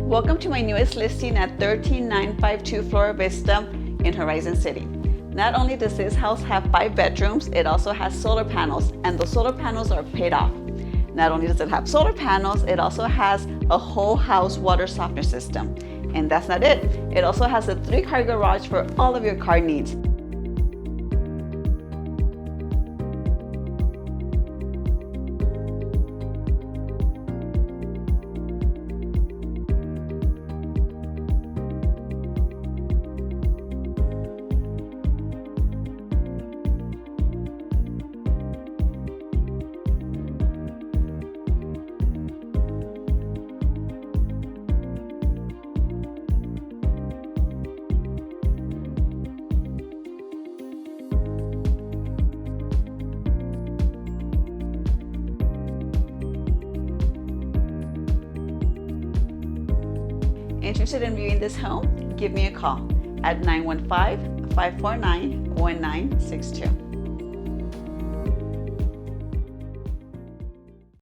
Welcome to my newest listing at 13952 Flora Vista in Horizon City. Not only does this house have 5 bedrooms, it also has solar panels, and the solar panels are paid off. Not only does it have solar panels, it also has a whole house water softener system. And that's not it. It also has a 3-car garage for all of your car needs. Interested in viewing this home? Give me a call at 915-549-1962.